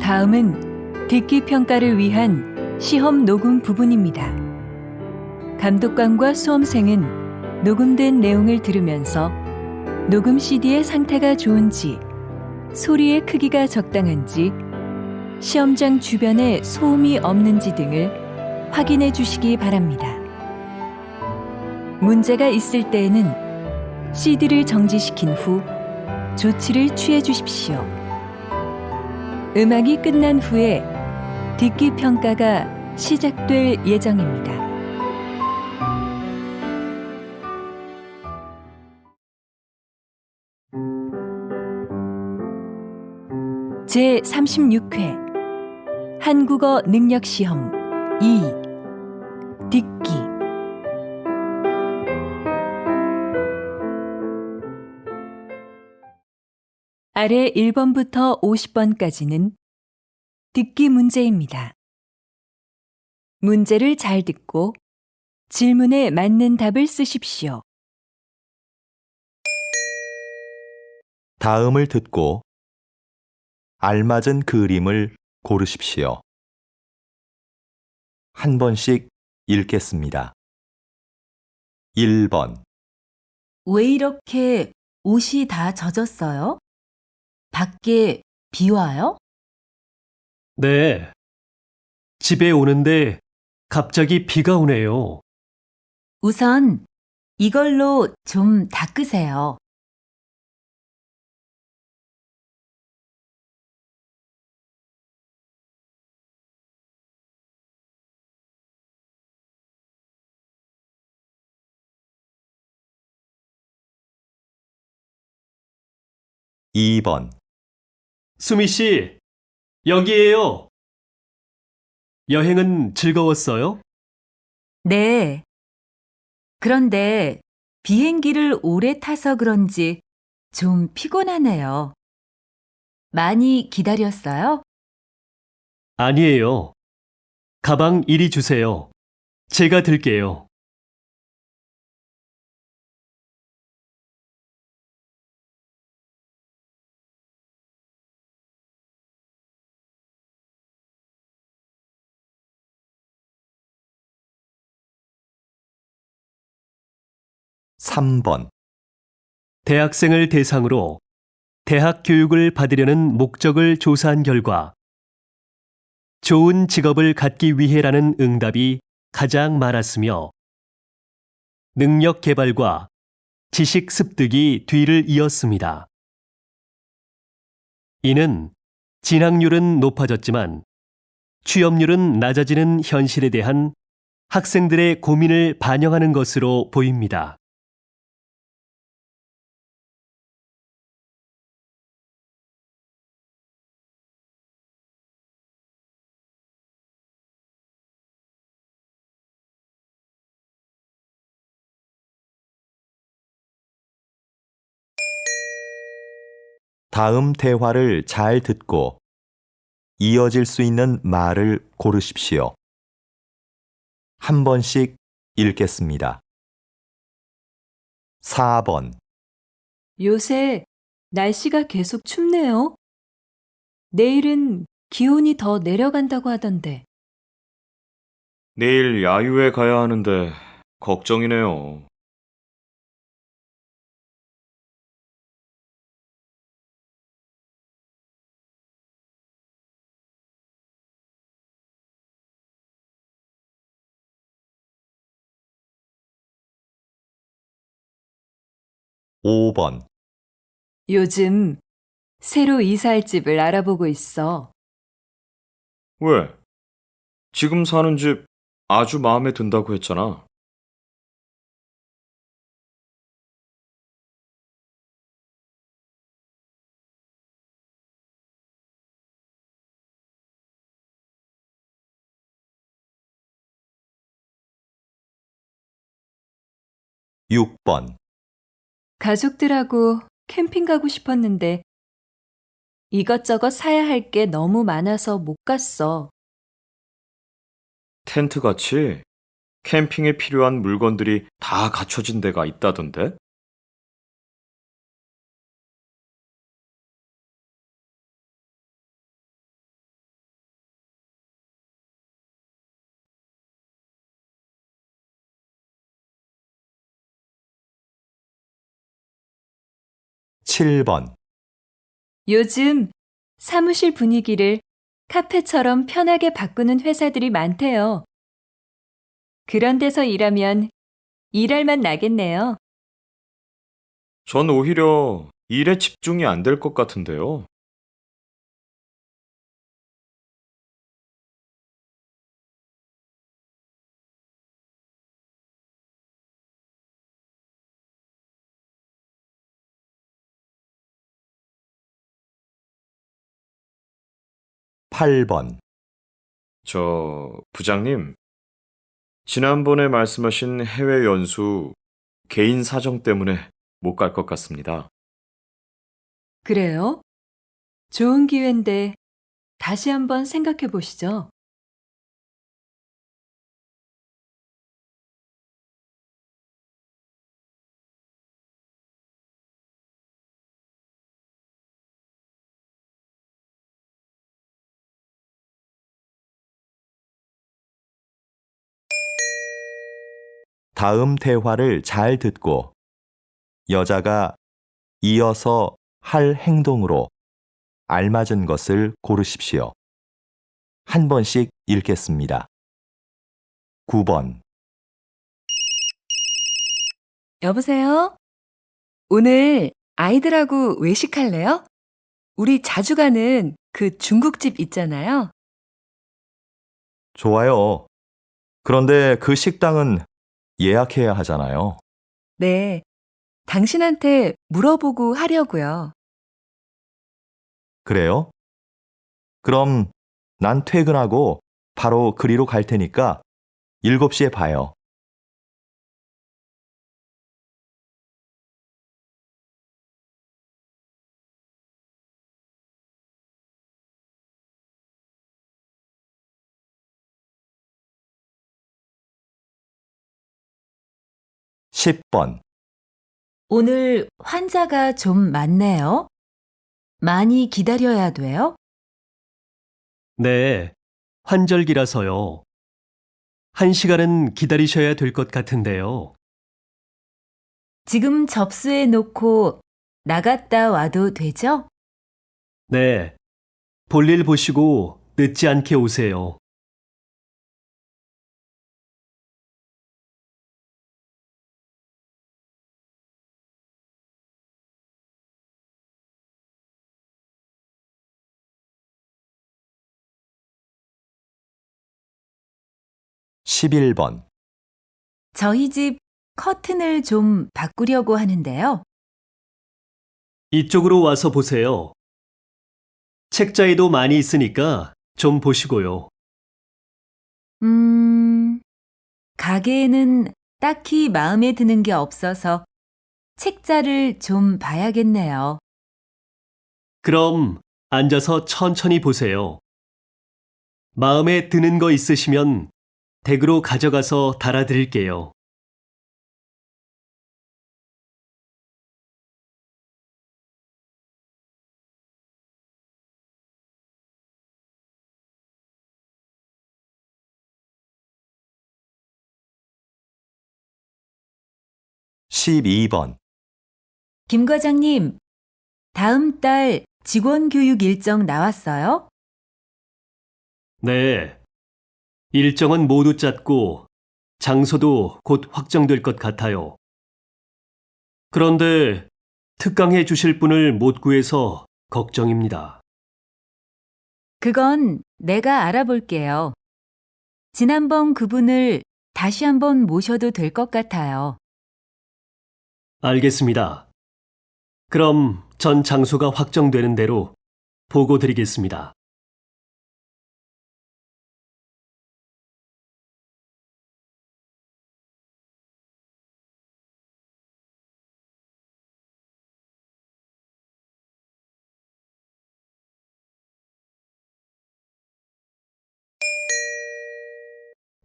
다음은 듣기 평가를 위한 시험 녹음 부분입니다. 감독관과 수험생은 녹음된 내용을 들으면서 녹음 CD의 상태가 좋은지, 소리의 크기가 적당한지, 시험장 주변에 소음이 없는지 등을 확인해 주시기 바랍니다. 문제가 있을 때에는 CD를 정지시킨 후 조치를 취해 주십시오. 음악이 끝난 후에 듣기 평가가 시작될 예정입니다. 제36회 한국어 능력 시험 2 듣기. 아래 1번부터 50번까지는 듣기 문제입니다. 문제를 잘 듣고 질문에 맞는 답을 쓰십시오. 다음을 듣고 알맞은 그림을 고르십시오. 한 번씩 읽겠습니다. 1번. 왜 이렇게 옷이 다 젖었어요? 밖에 비 와요? 네. 집에 오는데 갑자기 비가 오네요. 우선 이걸로 좀 닦으세요. 2번. 수미 씨, 여기에요. 여행은 즐거웠어요? 네. 그런데 비행기를 오래 타서 그런지 좀 피곤하네요. 많이 기다렸어요? 아니에요. 가방 이리 주세요. 제가 들게요. 3번. 대학생을 대상으로 대학 교육을 받으려는 목적을 조사한 결과 좋은 직업을 갖기 위해라는 응답이 가장 많았으며 능력 개발과 지식 습득이 뒤를 이었습니다. 이는 진학률은 높아졌지만 취업률은 낮아지는 현실에 대한 학생들의 고민을 반영하는 것으로 보입니다. 다음 대화를 잘 듣고 이어질 수 있는 말을 고르십시오. 한 번씩 읽겠습니다. 4번. 요새 날씨가 계속 춥네요. 내일은 기온이 더 내려간다고 하던데. 내일 야유회 가야 하는데 걱정이네요. 5번. 요즘 새로 이사할 집을 알아보고 있어. 왜? 지금 사는 집 아주 마음에 든다고 했잖아. 6번. 가족들하고 캠핑 가고 싶었는데 이것저것 사야 할 게 너무 많아서 못 갔어. 텐트 같이 캠핑에 필요한 물건들이 다 갖춰진 데가 있다던데? 7번. 요즘 사무실 분위기를 카페처럼 편하게 바꾸는 회사들이 많대요. 그런 데서 일하면 일할 맛 나겠네요. 전 오히려 일에 집중이 안 될 것 같은데요. 팔 번. 부장님, 지난번에 말씀하신 해외 연수 개인 사정 때문에 못 갈 것 같습니다. 그래요? 좋은 기회인데 다시 한번 생각해 보시죠. 다음 대화를 잘 듣고 여자가 이어서 할 행동으로 알맞은 것을 고르십시오. 한 번씩 읽겠습니다. 9번. 여보세요? 오늘 아이들하고 외식할래요? 우리 자주 가는 그 중국집 있잖아요. 좋아요. 그런데 그 식당은 예약해야 하잖아요. 네. 당신한테 물어보고 하려고요. 그래요? 그럼 난 퇴근하고 바로 그리로 갈 테니까 7시에 봐요. 십 번. 오늘 환자가 좀 많네요. 많이 기다려야 돼요? 네, 환절기라서요. 1시간은 기다리셔야 될 것 같은데요. 지금 접수해 놓고 나갔다 와도 되죠? 네, 볼일 보시고 늦지 않게 오세요. 십일 번. 저희 집 커튼을 좀 바꾸려고 하는데요. 이쪽으로 와서 보세요. 책자에도 많이 있으니까 좀 보시고요. 가게에는 딱히 마음에 드는 게 없어서 책자를 좀 봐야겠네요. 그럼 앉아서 천천히 보세요. 마음에 드는 거 있으시면 댁으로 가져가서 달아드릴게요. 십이 번. 김 과장님, 다음 달 직원 교육 일정 나왔어요? 네. 일정은 모두 짰고 장소도 곧 확정될 것 같아요. 그런데 특강해 주실 분을 못 구해서 걱정입니다. 그건 내가 알아볼게요. 지난번 그분을 다시 한번 모셔도 될 것 같아요. 알겠습니다. 그럼 전 장소가 확정되는 대로 보고 드리겠습니다.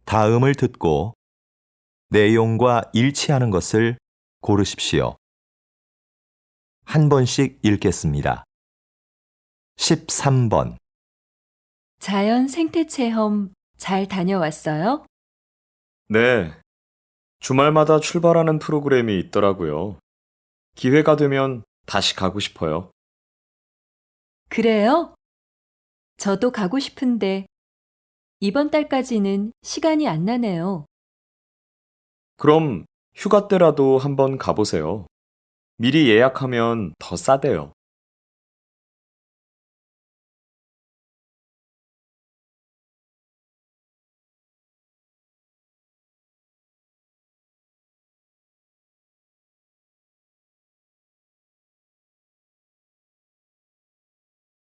다음을 듣고 내용과 일치하는 것을 고르십시오. 한 번씩 읽겠습니다. 13번. 자연 생태 체험 잘 다녀왔어요? 네. 주말마다 출발하는 프로그램이 있더라고요. 기회가 되면 다시 가고 싶어요. 그래요? 저도 가고 싶은데 이번 달까지는 시간이 안 나네요. 그럼 휴가 때라도 한번 가보세요. 미리 예약하면 더 싸대요.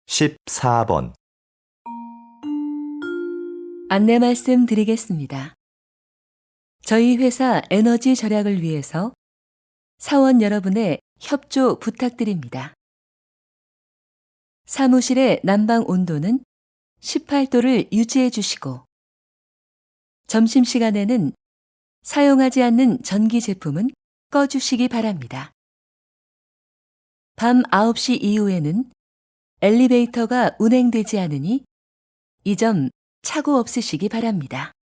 십사 번 안내 말씀 드리겠습니다. 저희 회사 에너지 절약을 위해서 사원 여러분의 협조 부탁드립니다. 사무실의 난방 온도는 18도를 유지해 주시고, 점심시간에는 사용하지 않는 전기 제품은 꺼주시기 바랍니다. 밤 9시 이후에는 엘리베이터가 운행되지 않으니 이 점 착오 없으시기 바랍니다.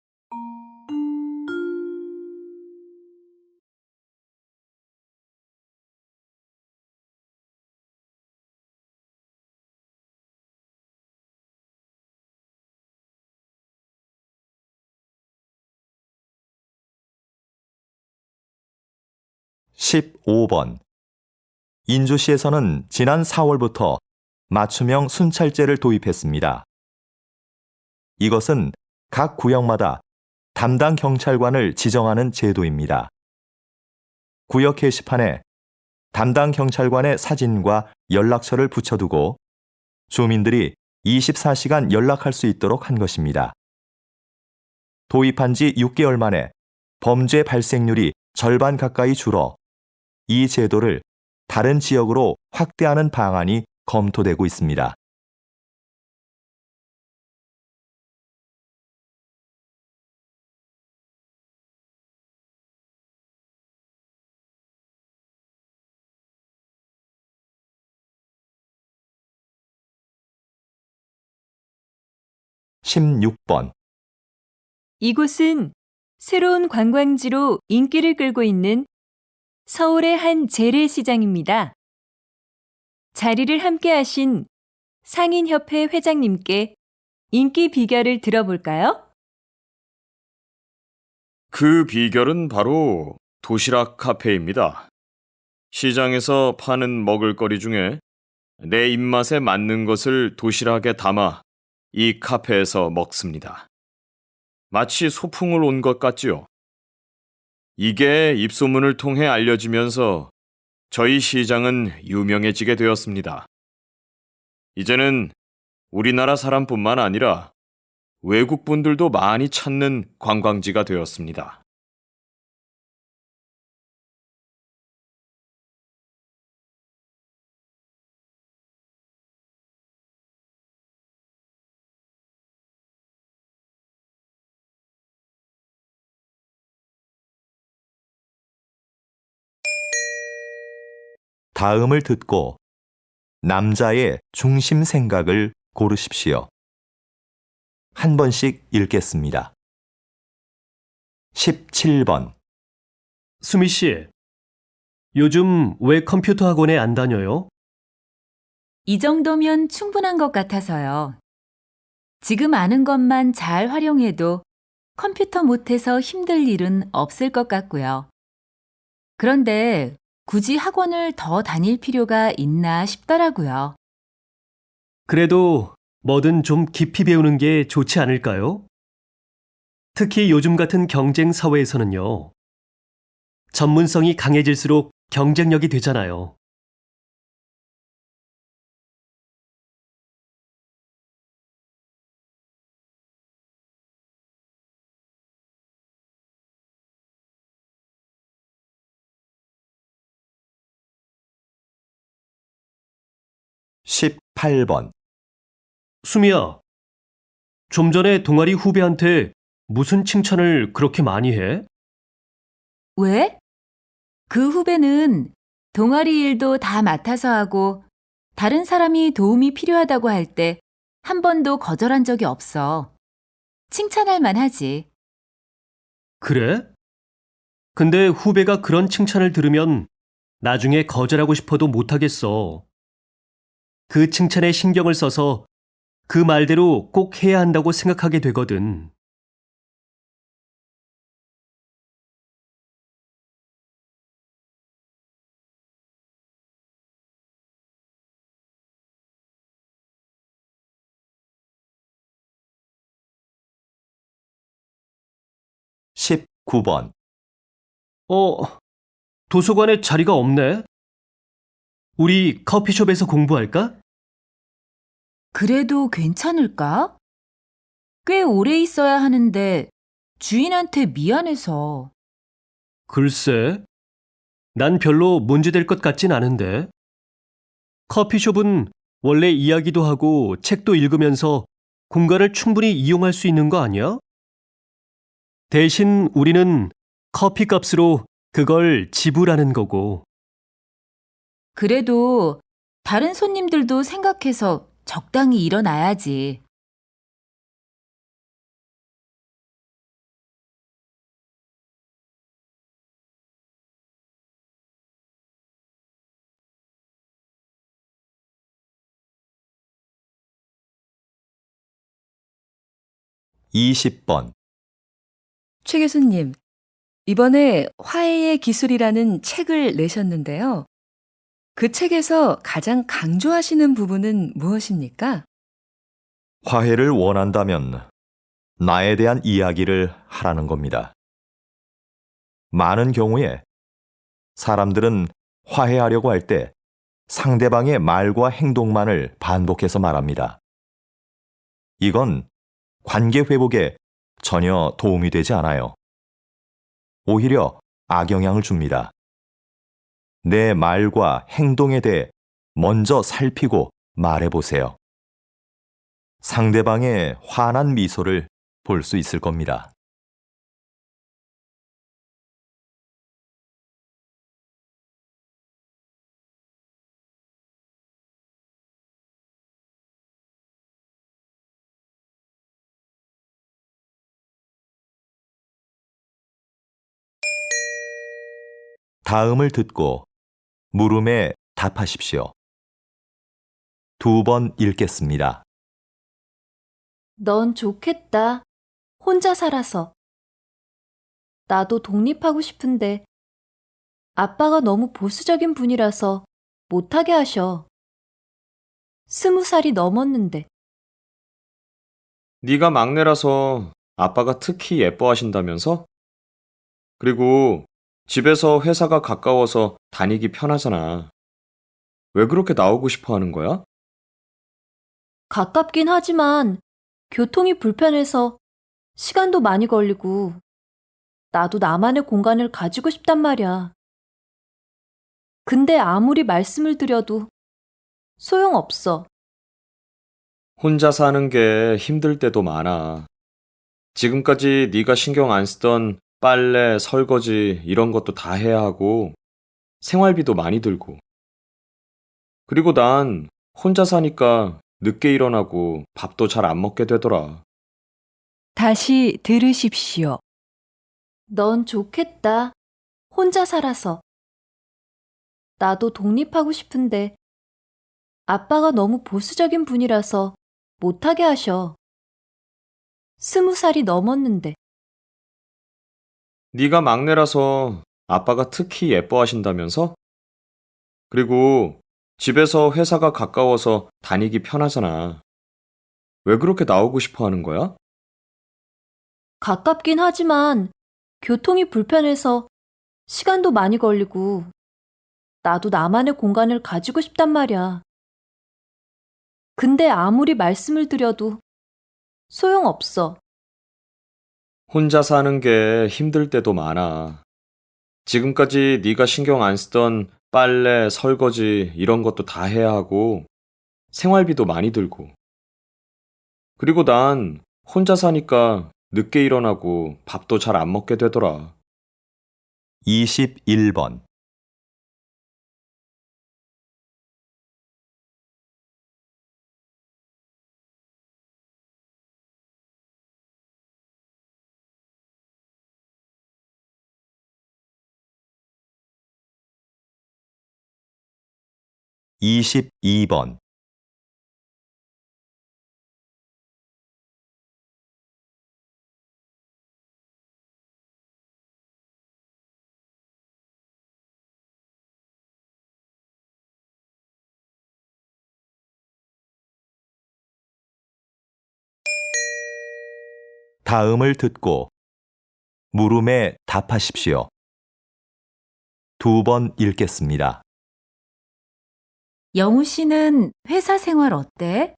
십오 번 인주시에서는 지난 4월부터 맞춤형 순찰제를 도입했습니다. 이것은 각 구역마다 담당 경찰관을 지정하는 제도입니다. 구역 게시판에 담당 경찰관의 사진과 연락처를 붙여두고 주민들이 24시간 연락할 수 있도록 한 것입니다. 도입한 지 6개월 만에 범죄 발생률이 절반 가까이 줄어 이 제도를 다른 지역으로 확대하는 방안이 검토되고 있습니다. 십육 번 이곳은 새로운 관광지로 인기를 끌고 있는 서울의 한 재래시장입니다. 자리를 함께 하신 상인협회 회장님께 인기 비결을 들어볼까요? 그 비결은 바로 도시락 카페입니다. 시장에서 파는 먹을거리 중에 내 입맛에 맞는 것을 도시락에 담아 이 카페에서 먹습니다. 마치 소풍을 온 것 같지요. 이게 입소문을 통해 알려지면서 저희 시장은 유명해지게 되었습니다. 이제는 우리나라 사람뿐만 아니라 외국 분들도 많이 찾는 관광지가 되었습니다. 다음을 듣고 남자의 중심 생각을 고르십시오. 한 번씩 읽겠습니다. 17번 수미 씨, 요즘 왜 컴퓨터 학원에 안 다녀요? 이 정도면 충분한 것 같아서요. 지금 아는 것만 잘 활용해도 컴퓨터 못해서 힘들 일은 없을 것 같고요. 그런데 굳이 학원을 더 다닐 필요가 있나 싶더라고요. 그래도 뭐든 좀 깊이 배우는 게 좋지 않을까요? 특히 요즘 같은 경쟁 사회에서는요. 전문성이 강해질수록 경쟁력이 되잖아요. 십팔 번 수미야, 좀 전에 동아리 후배한테 무슨 칭찬을 그렇게 많이 해? 왜? 그 후배는 동아리 일도 다 맡아서 하고 다른 사람이 도움이 필요하다고 할 때 한 번도 거절한 적이 없어. 칭찬할 만하지. 그래? 근데 후배가 그런 칭찬을 들으면 나중에 거절하고 싶어도 못하겠어. 그 칭찬에 신경을 써서 그 말대로 꼭 해야 한다고 생각하게 되거든. 십구 번 도서관에 자리가 없네? 우리 커피숍에서 공부할까? 그래도 괜찮을까? 꽤 오래 있어야 하는데 주인한테 미안해서. 글쎄, 난 별로 문제될 것 같진 않은데. 커피숍은 원래 이야기도 하고 책도 읽으면서 공간을 충분히 이용할 수 있는 거 아니야? 대신 우리는 커피 값으로 그걸 지불하는 거고. 그래도 다른 손님들도 생각해서 적당히 일어나야지. 이십 번 최 교수님, 이번에 화해의 기술이라는 책을 내셨는데요. 그 책에서 가장 강조하시는 부분은 무엇입니까? 화해를 원한다면 나에 대한 이야기를 하라는 겁니다. 많은 경우에 사람들은 화해하려고 할 때 상대방의 말과 행동만을 반복해서 말합니다. 이건 관계 회복에 전혀 도움이 되지 않아요. 오히려 악영향을 줍니다. 내 말과 행동에 대해 먼저 살피고 말해보세요. 상대방의 환한 미소를 볼 수 있을 겁니다. 다음을 듣고 물음에 답하십시오. 두 번 읽겠습니다. 넌 좋겠다. 혼자 살아서. 나도 독립하고 싶은데 아빠가 너무 보수적인 분이라서 못하게 하셔. 20살이 넘었는데. 네가 막내라서 아빠가 특히 예뻐하신다면서? 그리고 집에서 회사가 가까워서 다니기 편하잖아. 왜 그렇게 나오고 싶어 하는 거야? 가깝긴 하지만 교통이 불편해서 시간도 많이 걸리고 나도 나만의 공간을 가지고 싶단 말이야. 근데 아무리 말씀을 드려도 소용없어. 혼자 사는 게 힘들 때도 많아. 지금까지 네가 신경 안 쓰던 빨래, 설거지 이런 것도 다 해야 하고 생활비도 많이 들고. 그리고 난 혼자 사니까 늦게 일어나고 밥도 잘 안 먹게 되더라. 다시 들으십시오. 넌 좋겠다. 혼자 살아서. 나도 독립하고 싶은데 아빠가 너무 보수적인 분이라서 못하게 하셔. 20살이 넘었는데. 네가 막내라서 아빠가 특히 예뻐하신다면서? 그리고 집에서 회사가 가까워서 다니기 편하잖아. 왜 그렇게 나오고 싶어 하는 거야? 가깝긴 하지만 교통이 불편해서 시간도 많이 걸리고 나도 나만의 공간을 가지고 싶단 말이야. 근데 아무리 말씀을 드려도 소용없어. 혼자 사는 게 힘들 때도 많아. 지금까지 네가 신경 안 쓰던 빨래, 설거지 이런 것도 다 해야 하고 생활비도 많이 들고. 그리고 난 혼자 사니까 늦게 일어나고 밥도 잘 안 먹게 되더라. 21번 22번, 다음을 듣고 물음에 답하십시오. 2번 읽겠습니다. 영우 씨는 회사 생활 어때?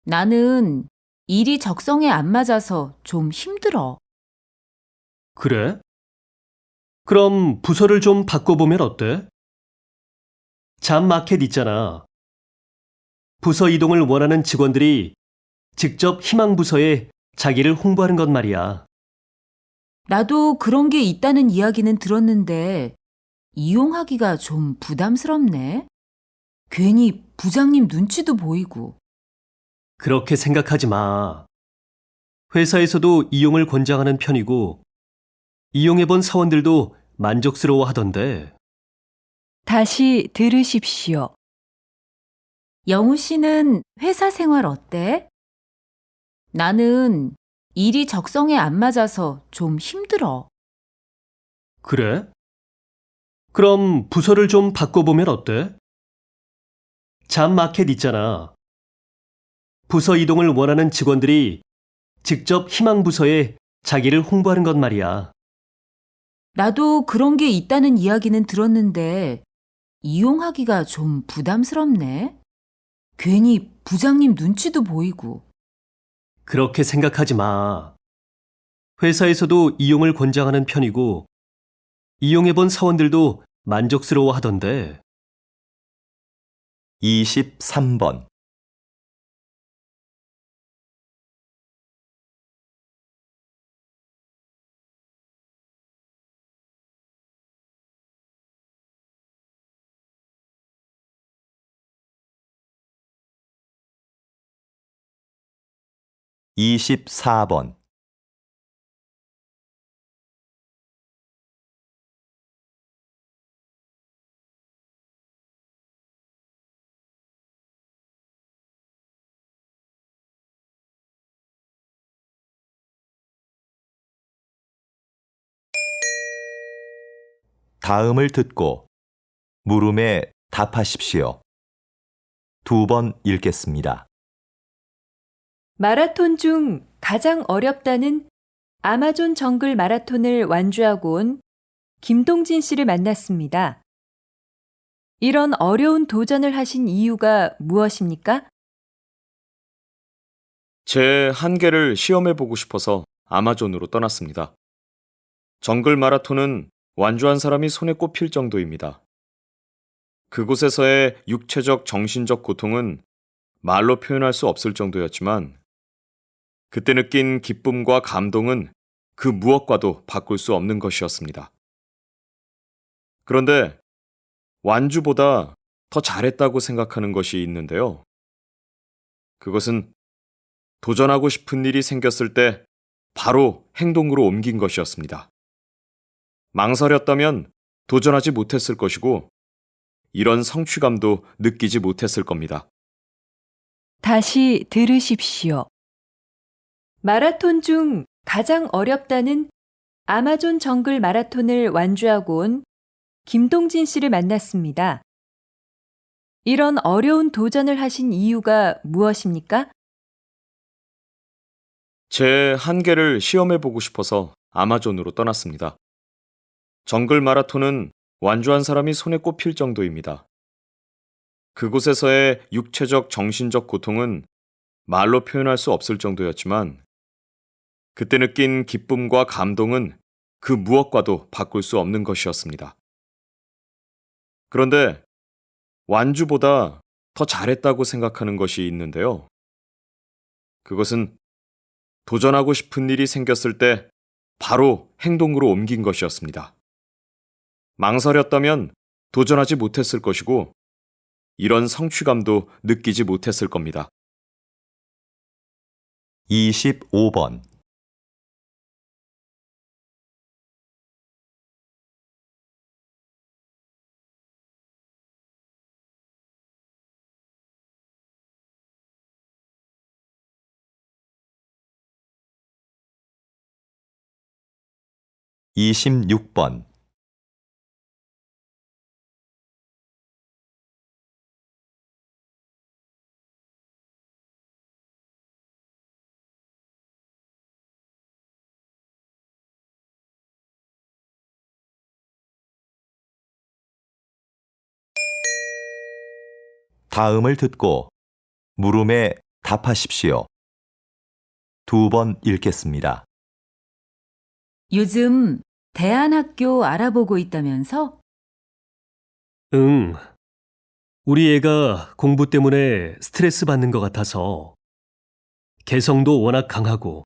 나는 일이 적성에 안 맞아서 좀 힘들어. 그래? 그럼 부서를 좀 바꿔보면 어때? 잡 마켓 있잖아. 부서 이동을 원하는 직원들이 직접 희망 부서에 자기를 홍보하는 것 말이야. 나도 그런 게 있다는 이야기는 들었는데 이용하기가 좀 부담스럽네. 괜히 부장님 눈치도 보이고. 그렇게 생각하지 마. 회사에서도 이용을 권장하는 편이고, 이용해본 사원들도 만족스러워 하던데. 다시 들으십시오. 영우 씨는 회사 생활 어때? 나는 일이 적성에 안 맞아서 좀 힘들어. 그래? 그럼 부서를 좀 바꿔보면 어때? 잡 마켓 있잖아. 부서 이동을 원하는 직원들이 직접 희망 부서에 자기를 홍보하는 것 말이야. 나도 그런 게 있다는 이야기는 들었는데 이용하기가 좀 부담스럽네. 괜히 부장님 눈치도 보이고. 그렇게 생각하지 마. 회사에서도 이용을 권장하는 편이고, 이용해본 사원들도 만족스러워 하던데. 23번, (24번) 다음을 듣고 물음에 답하십시오. 2번 읽겠습니다. 마라톤 중 가장 어렵다는 아마존 정글 마라톤을 완주하고 온 김동진 씨를 만났습니다. 이런 어려운 도전을 하신 이유가 무엇입니까? 제 한계를 시험해보고 싶어서 아마존으로 떠났습니다. 정글 마라톤은 완주한 사람이 손에 꼽힐 정도입니다. 그곳에서의 육체적, 정신적 고통은 말로 표현할 수 없을 정도였지만 그때 느낀 기쁨과 감동은 그 무엇과도 바꿀 수 없는 것이었습니다. 그런데 완주보다 더 잘했다고 생각하는 것이 있는데요. 그것은 도전하고 싶은 일이 생겼을 때 바로 행동으로 옮긴 것이었습니다. 망설였다면 도전하지 못했을 것이고 이런 성취감도 느끼지 못했을 겁니다. 다시 들으십시오. 마라톤 중 가장 어렵다는 아마존 정글 마라톤을 완주하고 온 김동진 씨를 만났습니다. 이런 어려운 도전을 하신 이유가 무엇입니까? 제 한계를 시험해보고 싶어서 아마존으로 떠났습니다. 정글 마라톤은 완주한 사람이 손에 꼽힐 정도입니다. 그곳에서의 육체적, 정신적 고통은 말로 표현할 수 없을 정도였지만 그때 느낀 기쁨과 감동은 그 무엇과도 바꿀 수 없는 것이었습니다. 그런데 완주보다 더 잘했다고 생각하는 것이 있는데요. 그것은 도전하고 싶은 일이 생겼을 때 바로 행동으로 옮긴 것이었습니다. 망설였다면 도전하지 못했을 것이고 이런 성취감도 느끼지 못했을 겁니다. 25번 26번, 다음을 듣고 물음에 답하십시오. 2번 읽겠습니다. 요즘 대안학교 알아보고 있다면서? 응. 우리 애가 공부 때문에 스트레스 받는 것 같아서 개성도 워낙 강하고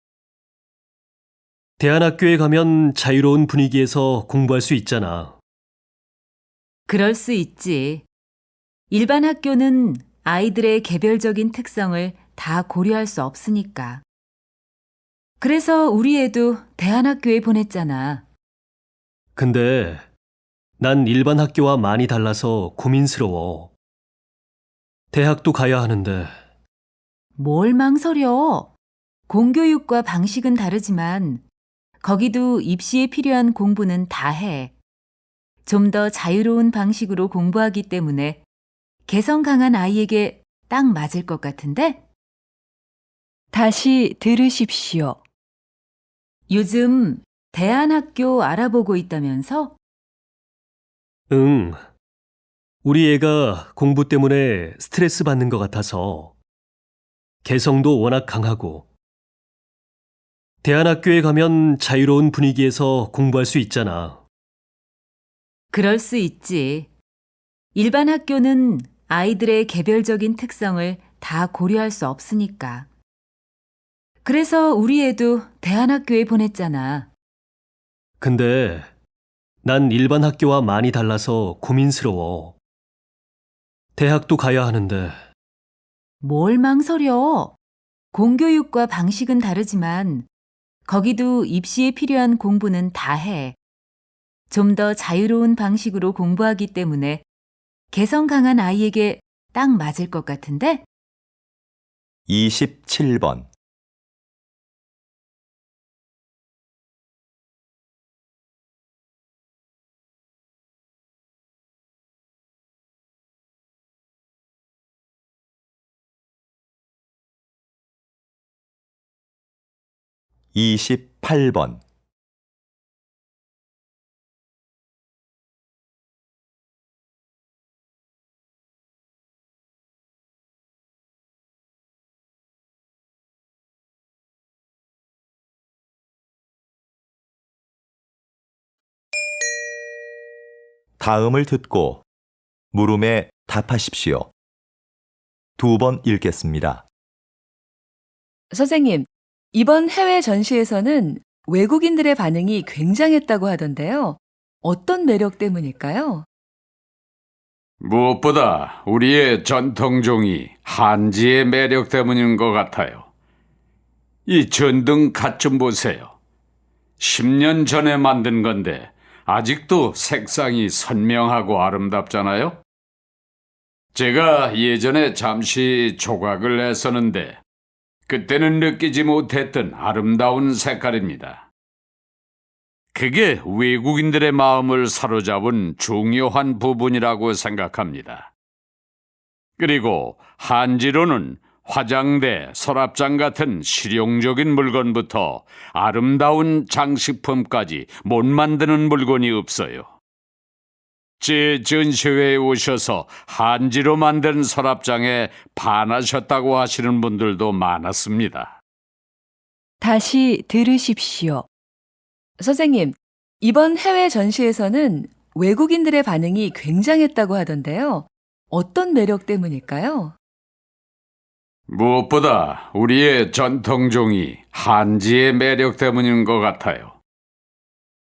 대안학교에 가면 자유로운 분위기에서 공부할 수 있잖아. 그럴 수 있지. 일반 학교는 아이들의 개별적인 특성을 다 고려할 수 없으니까. 그래서 우리 애도 대안학교에 보냈잖아. 근데 난 일반 학교와 많이 달라서 고민스러워. 대학도 가야 하는데 뭘 망설여? 공교육과 방식은 다르지만 거기도 입시에 필요한 공부는 다 해. 좀 더 자유로운 방식으로 공부하기 때문에 개성 강한 아이에게 딱 맞을 것 같은데? 다시 들으십시오. 요즘 대안학교 알아보고 있다면서? 응. 우리 애가 공부 때문에 스트레스 받는 것 같아서 개성도 워낙 강하고 대안학교에 가면 자유로운 분위기에서 공부할 수 있잖아. 그럴 수 있지. 일반 학교는 아이들의 개별적인 특성을 다 고려할 수 없으니까. 그래서 우리 애도 대안학교에 보냈잖아. 근데 난 일반 학교와 많이 달라서 고민스러워. 대학도 가야 하는데 뭘 망설여? 공교육과 방식은 다르지만 거기도 입시에 필요한 공부는 다 해. 좀 더 자유로운 방식으로 공부하기 때문에 개성 강한 아이에게 딱 맞을 것 같은데? 27번, (28번) 다음을 듣고 물음에 답하십시오. 2번 읽겠습니다. 선생님, 이번 해외 전시에서는 외국인들의 반응이 굉장했다고 하던데요. 어떤 매력 때문일까요? 무엇보다 우리의 전통종이 한지의 매력 때문인 것 같아요. 이 전등 갓 좀 보세요. 10년 전에 만든 건데 아직도 색상이 선명하고 아름답잖아요. 제가 예전에 잠시 조각을 했었는데 그때는 느끼지 못했던 아름다운 색깔입니다. 그게 외국인들의 마음을 사로잡은 중요한 부분이라고 생각합니다. 그리고 한지로는 화장대, 서랍장 같은 실용적인 물건부터 아름다운 장식품까지 못 만드는 물건이 없어요. 제 전시회에 오셔서 한지로 만든 서랍장에 반하셨다고 하시는 분들도 많았습니다. 다시 들으십시오. 선생님, 이번 해외 전시에서는 외국인들의 반응이 굉장했다고 하던데요. 어떤 매력 때문일까요? 무엇보다 우리의 전통종이 한지의 매력 때문인 것 같아요.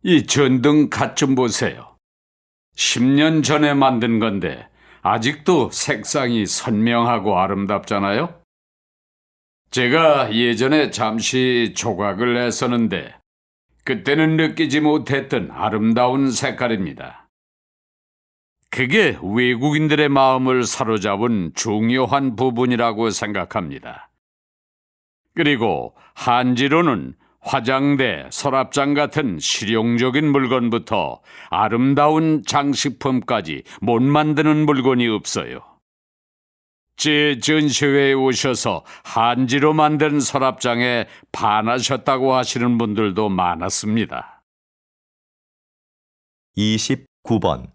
이 전등 갓 좀 보세요. 10년 전에 만든 건데 아직도 색상이 선명하고 아름답잖아요. 제가 예전에 잠시 조각을 했었는데 그때는 느끼지 못했던 아름다운 색깔입니다. 그게 외국인들의 마음을 사로잡은 중요한 부분이라고 생각합니다. 그리고 한지로는 화장대, 서랍장 같은 실용적인 물건부터 아름다운 장식품까지 못 만드는 물건이 없어요. 제 전시회에 오셔서 한지로 만든 서랍장에 반하셨다고 하시는 분들도 많았습니다. 29번.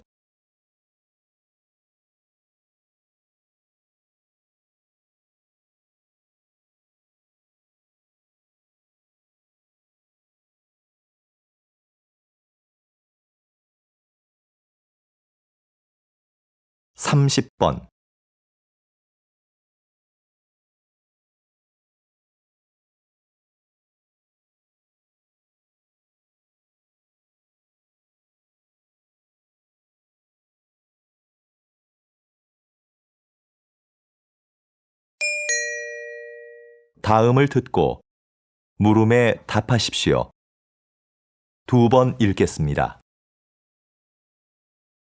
삼십 번. 다음을 듣고 물음에 답하십시오. 2번 읽겠습니다.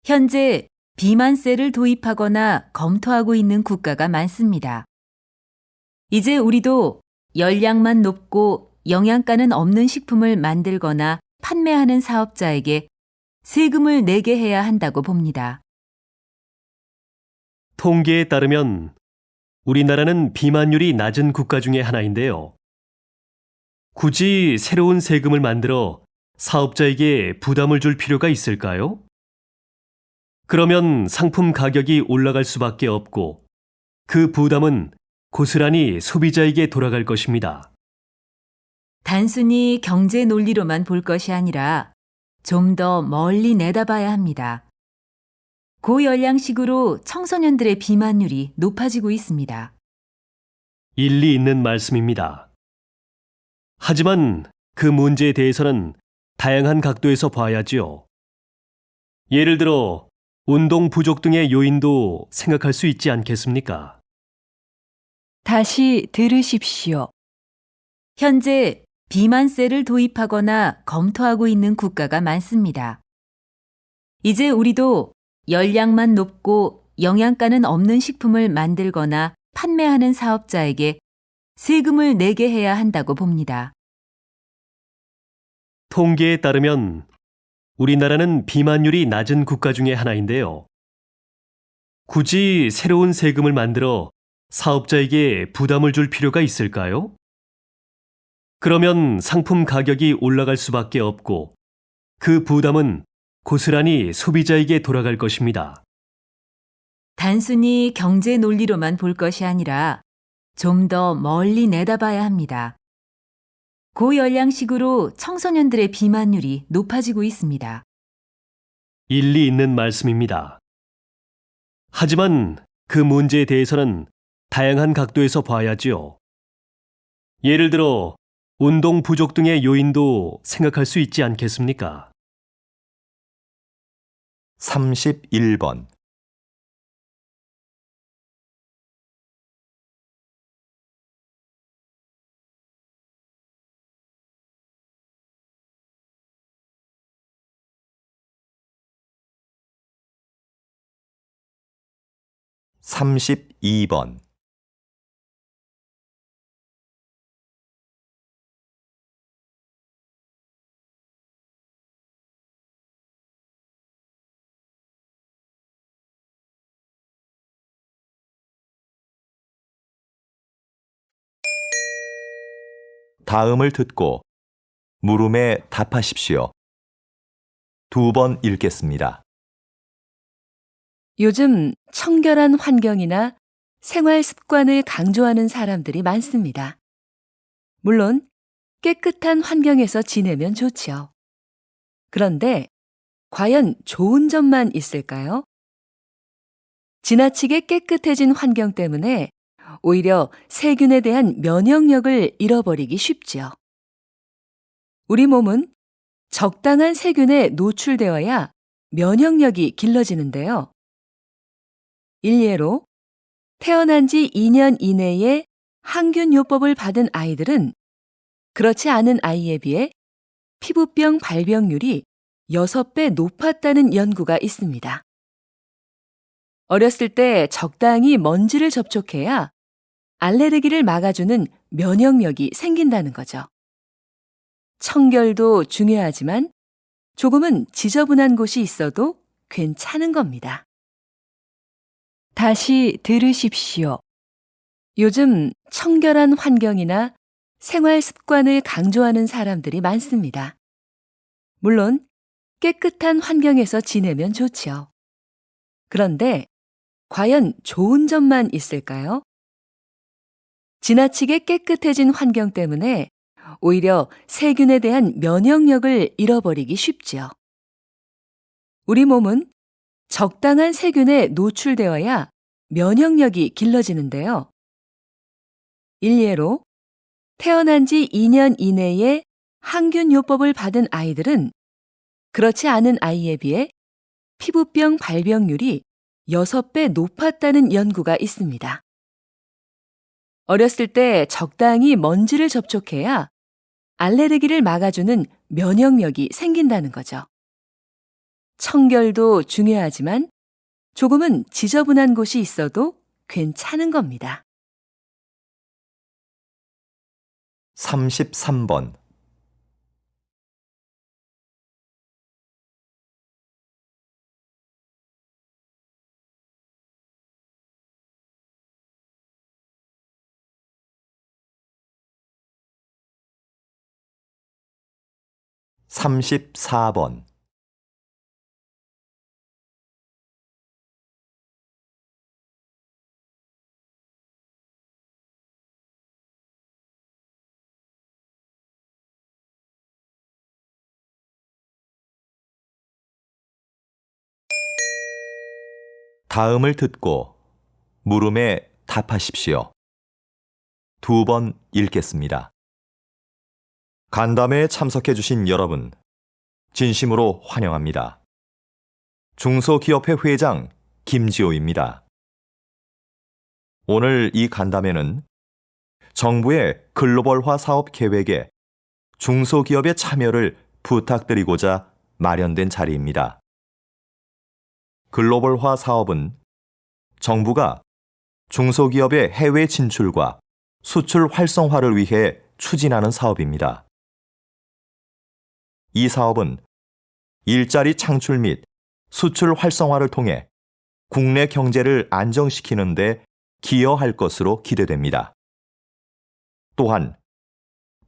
현재 비만세를 도입하거나 검토하고 있는 국가가 많습니다. 이제 우리도 열량만 높고 영양가는 없는 식품을 만들거나 판매하는 사업자에게 세금을 내게 해야 한다고 봅니다. 통계에 따르면 우리나라는 비만율이 낮은 국가 중에 하나인데요. 굳이 새로운 세금을 만들어 사업자에게 부담을 줄 필요가 있을까요? 그러면 상품 가격이 올라갈 수밖에 없고 그 부담은 고스란히 소비자에게 돌아갈 것입니다. 단순히 경제 논리로만 볼 것이 아니라 좀 더 멀리 내다봐야 합니다. 고열량식으로 청소년들의 비만율이 높아지고 있습니다. 일리 있는 말씀입니다. 하지만 그 문제에 대해서는 다양한 각도에서 봐야지요. 예를 들어 운동 부족 등의 요인도 생각할 수 있지 않겠습니까? 다시 들으십시오. 현재 비만세를 도입하거나 검토하고 있는 국가가 많습니다. 이제 우리도 열량만 높고 영양가는 없는 식품을 만들거나 판매하는 사업자에게 세금을 내게 해야 한다고 봅니다. 통계에 따르면 우리나라는 비만율이 낮은 국가 중에 하나인데요. 굳이 새로운 세금을 만들어 사업자에게 부담을 줄 필요가 있을까요? 그러면 상품 가격이 올라갈 수밖에 없고 그 부담은 고스란히 소비자에게 돌아갈 것입니다. 단순히 경제 논리로만 볼 것이 아니라 좀 더 멀리 내다봐야 합니다. 고열량식으로 청소년들의 비만율이 높아지고 있습니다. 일리 있는 말씀입니다. 하지만 그 문제에 대해서는 다양한 각도에서 봐야지요. 예를 들어 운동 부족 등의 요인도 생각할 수 있지 않겠습니까? 31번. (32번) 다음을 듣고 물음에 답하십시오. 2번 읽겠습니다. 요즘 청결한 환경이나 생활 습관을 강조하는 사람들이 많습니다. 물론 깨끗한 환경에서 지내면 좋지요. 그런데 과연 좋은 점만 있을까요? 지나치게 깨끗해진 환경 때문에 오히려 세균에 대한 면역력을 잃어버리기 쉽지요. 우리 몸은 적당한 세균에 노출되어야 면역력이 길러지는데요. 일례로 태어난 지 2년 이내에 항균요법을 받은 아이들은 그렇지 않은 아이에 비해 피부병 발병률이 6배 높았다는 연구가 있습니다. 어렸을 때 적당히 먼지를 접촉해야 알레르기를 막아주는 면역력이 생긴다는 거죠. 청결도 중요하지만 조금은 지저분한 곳이 있어도 괜찮은 겁니다. 다시 들으십시오. 요즘 청결한 환경이나 생활 습관을 강조하는 사람들이 많습니다. 물론 깨끗한 환경에서 지내면 좋지요. 그런데 과연 좋은 점만 있을까요? 지나치게 깨끗해진 환경 때문에 오히려 세균에 대한 면역력을 잃어버리기 쉽지요. 우리 몸은 적당한 세균에 노출되어야 면역력이 길러지는데요. 일례로 태어난 지 2년 이내에 항균요법을 받은 아이들은 그렇지 않은 아이에 비해 피부병 발병률이 6배 높았다는 연구가 있습니다. 어렸을 때 적당히 먼지를 접촉해야 알레르기를 막아주는 면역력이 생긴다는 거죠. 청결도 중요하지만 조금은 지저분한 곳이 있어도 괜찮은 겁니다. 33번. 34번. '다음을 듣고 물음에 답하십시오. 2번 읽겠습니다. 간담회에 참석해주신 여러분, 진심으로 환영합니다. 중소기업회 회장 김지호입니다. 오늘 이 간담회는 정부의 글로벌화 사업 계획에 중소기업의 참여를 부탁드리고자 마련된 자리입니다. 글로벌화 사업은 정부가 중소기업의 해외 진출과 수출 활성화를 위해 추진하는 사업입니다. 이 사업은 일자리 창출 및 수출 활성화를 통해 국내 경제를 안정시키는 데 기여할 것으로 기대됩니다. 또한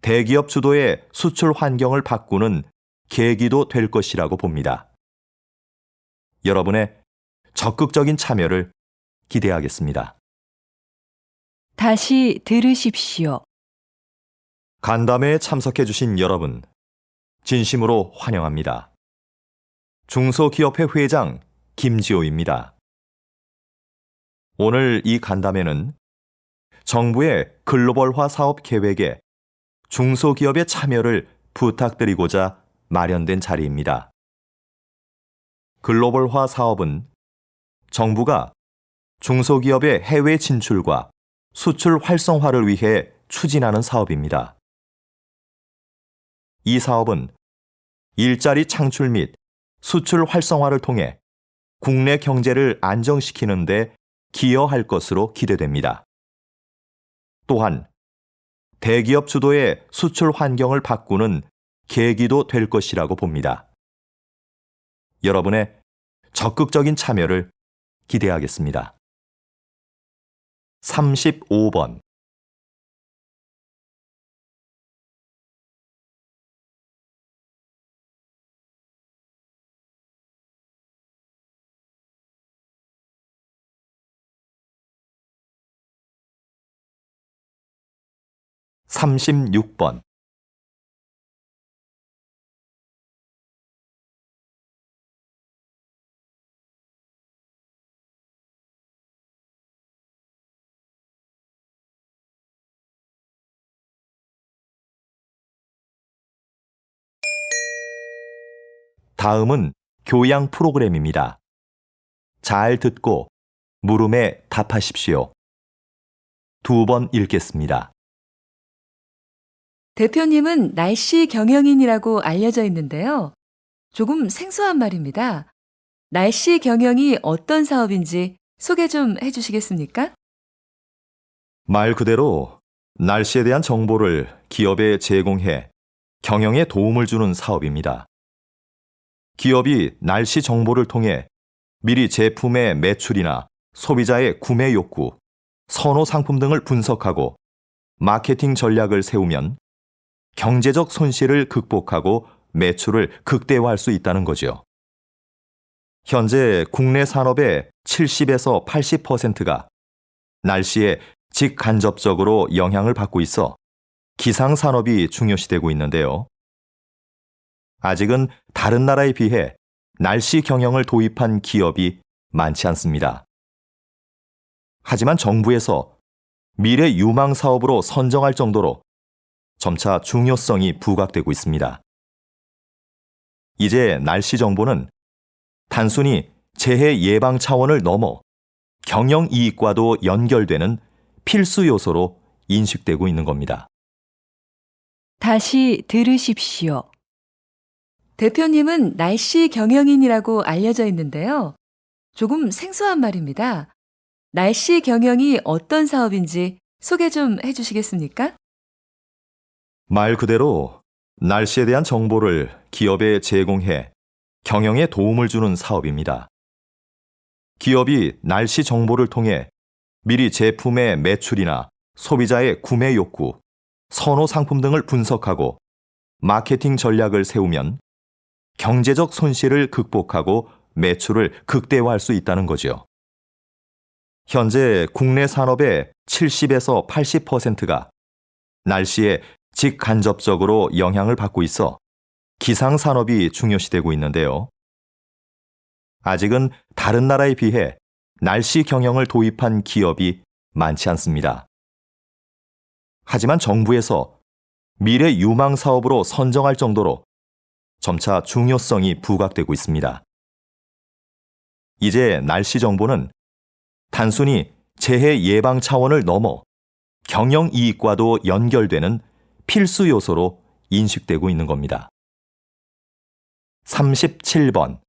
대기업 주도의 수출 환경을 바꾸는 계기도 될 것이라고 봅니다. 여러분의 적극적인 참여를 기대하겠습니다. 다시 들으십시오. 간담회에 참석해주신 여러분, 진심으로 환영합니다. 중소기업회 회장 김지호입니다. 오늘 이 간담회는 정부의 글로벌화 사업 계획에 중소기업의 참여를 부탁드리고자 마련된 자리입니다. 글로벌화 사업은 정부가 중소기업의 해외 진출과 수출 활성화를 위해 추진하는 사업입니다. 이 사업은 일자리 창출 및 수출 활성화를 통해 국내 경제를 안정시키는 데 기여할 것으로 기대됩니다. 또한 대기업 주도의 수출 환경을 바꾸는 계기도 될 것이라고 봅니다. 여러분의 적극적인 참여를 기대하겠습니다. 35번. 36번. '다음은 교양 프로그램입니다. 잘 듣고 물음에 답하십시오. 2번 읽겠습니다. 대표님은 날씨 경영인이라고 알려져 있는데요. 조금 생소한 말입니다. 날씨 경영이 어떤 사업인지 소개 좀 해주시겠습니까? 말 그대로 날씨에 대한 정보를 기업에 제공해 경영에 도움을 주는 사업입니다. 기업이 날씨 정보를 통해 미리 제품의 매출이나 소비자의 구매 욕구, 선호 상품 등을 분석하고 마케팅 전략을 세우면 경제적 손실을 극복하고 매출을 극대화할 수 있다는 거죠. 현재 국내 산업의 70에서 80%가 날씨에 직간접적으로 영향을 받고 있어 기상 산업이 중요시되고 있는데요. 아직은 다른 나라에 비해 날씨 경영을 도입한 기업이 많지 않습니다. 하지만 정부에서 미래 유망 사업으로 선정할 정도로 점차 중요성이 부각되고 있습니다. 이제 날씨 정보는 단순히 재해 예방 차원을 넘어 경영 이익과도 연결되는 필수 요소로 인식되고 있는 겁니다. 다시 들으십시오. 대표님은 날씨 경영인이라고 알려져 있는데요. 조금 생소한 말입니다. 날씨 경영이 어떤 사업인지 소개 좀 해주시겠습니까? 말 그대로 날씨에 대한 정보를 기업에 제공해 경영에 도움을 주는 사업입니다. 기업이 날씨 정보를 통해 미리 제품의 매출이나 소비자의 구매 욕구, 선호 상품 등을 분석하고 마케팅 전략을 세우면 경제적 손실을 극복하고 매출을 극대화할 수 있다는 거죠. 현재 국내 산업의 70에서 80%가 날씨에 직간접적으로 영향을 받고 있어 기상 산업이 중요시되고 있는데요. 아직은 다른 나라에 비해 날씨 경영을 도입한 기업이 많지 않습니다. 하지만 정부에서 미래 유망 사업으로 선정할 정도로 점차 중요성이 부각되고 있습니다. 이제 날씨 정보는 단순히 재해 예방 차원을 넘어 경영 이익과도 연결되는 필수 요소로 인식되고 있는 겁니다. 37번.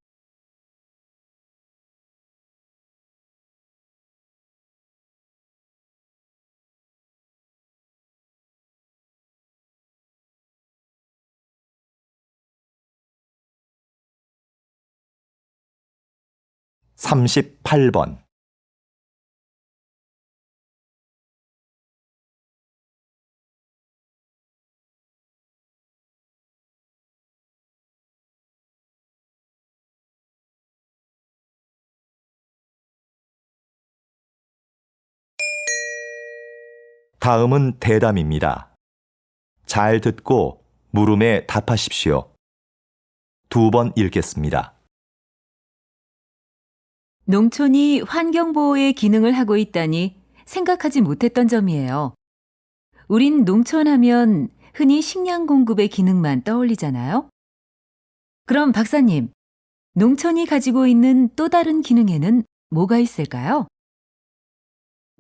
(38번) 다음은 대담입니다. 잘 듣고 물음에 답하십시오. 2번 읽겠습니다. 농촌이 환경보호의 기능을 하고 있다니 생각하지 못했던 점이에요. 우린 농촌 하면 흔히 식량 공급의 기능만 떠올리잖아요. 그럼 박사님, 농촌이 가지고 있는 또 다른 기능에는 뭐가 있을까요?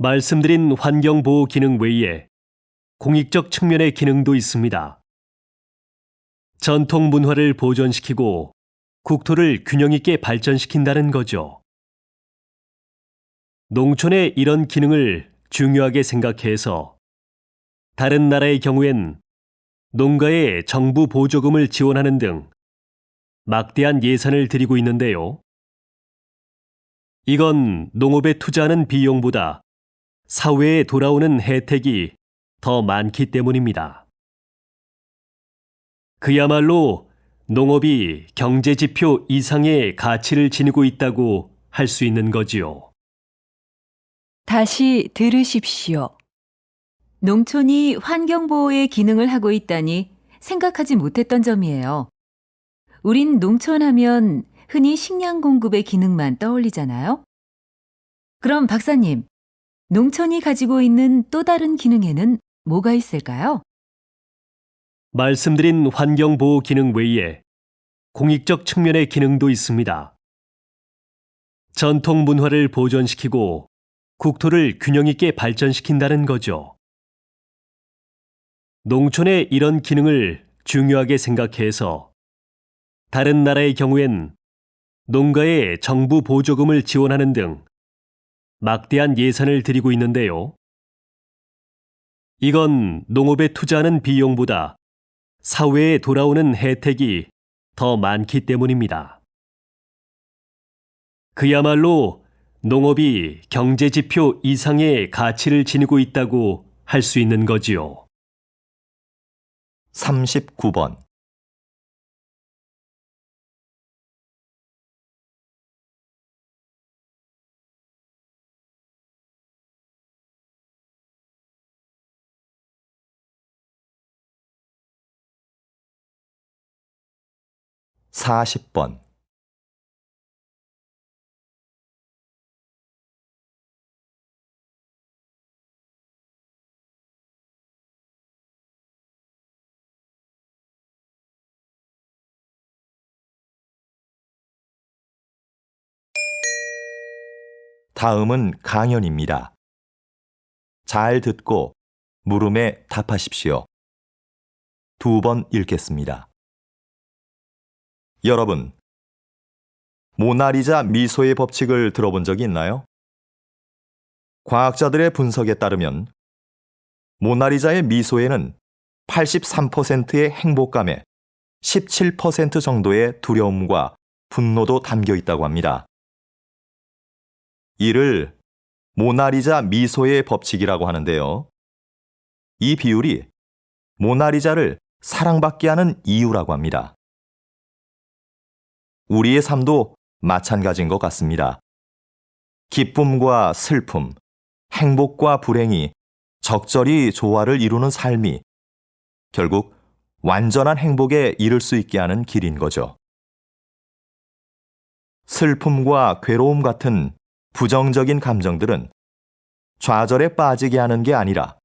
말씀드린 환경보호 기능 외에 공익적 측면의 기능도 있습니다. 전통 문화를 보존시키고 국토를 균형 있게 발전시킨다는 거죠. 농촌의 이런 기능을 중요하게 생각해서 다른 나라의 경우엔 농가에 정부 보조금을 지원하는 등 막대한 예산을 들이고 있는데요. 이건 농업에 투자하는 비용보다 사회에 돌아오는 혜택이 더 많기 때문입니다. 그야말로 농업이 경제지표 이상의 가치를 지니고 있다고 할 수 있는 거지요. 다시 들으십시오. 농촌이 환경보호의 기능을 하고 있다니 생각하지 못했던 점이에요. 우린 농촌 하면 흔히 식량 공급의 기능만 떠올리잖아요. 그럼 박사님, 농촌이 가지고 있는 또 다른 기능에는 뭐가 있을까요? 말씀드린 환경보호 기능 외에 공익적 측면의 기능도 있습니다. 전통 문화를 보존시키고 국토를 균형 있게 발전시킨다는 거죠. 농촌의 이런 기능을 중요하게 생각해서 다른 나라의 경우엔 농가에 정부 보조금을 지원하는 등 막대한 예산을 들이고 있는데요. 이건 농업에 투자하는 비용보다 사회에 돌아오는 혜택이 더 많기 때문입니다. 그야말로 농업이 경제지표 이상의 가치를 지니고 있다고 할 수 있는 거지요. 39번. 사십 번. 다음은 강연입니다. 잘 듣고 물음에 답하십시오. 2번 읽겠습니다. 여러분, 모나리자 미소의 법칙을 들어본 적이 있나요? 과학자들의 분석에 따르면 모나리자의 미소에는 83%의 행복감에 17% 정도의 두려움과 분노도 담겨 있다고 합니다. 이를 모나리자 미소의 법칙이라고 하는데요. 이 비율이 모나리자를 사랑받게 하는 이유라고 합니다. 우리의 삶도 마찬가지인 것 같습니다. 기쁨과 슬픔, 행복과 불행이 적절히 조화를 이루는 삶이 결국 완전한 행복에 이를 수 있게 하는 길인 거죠. 슬픔과 괴로움 같은 부정적인 감정들은 좌절에 빠지게 하는 게 아니라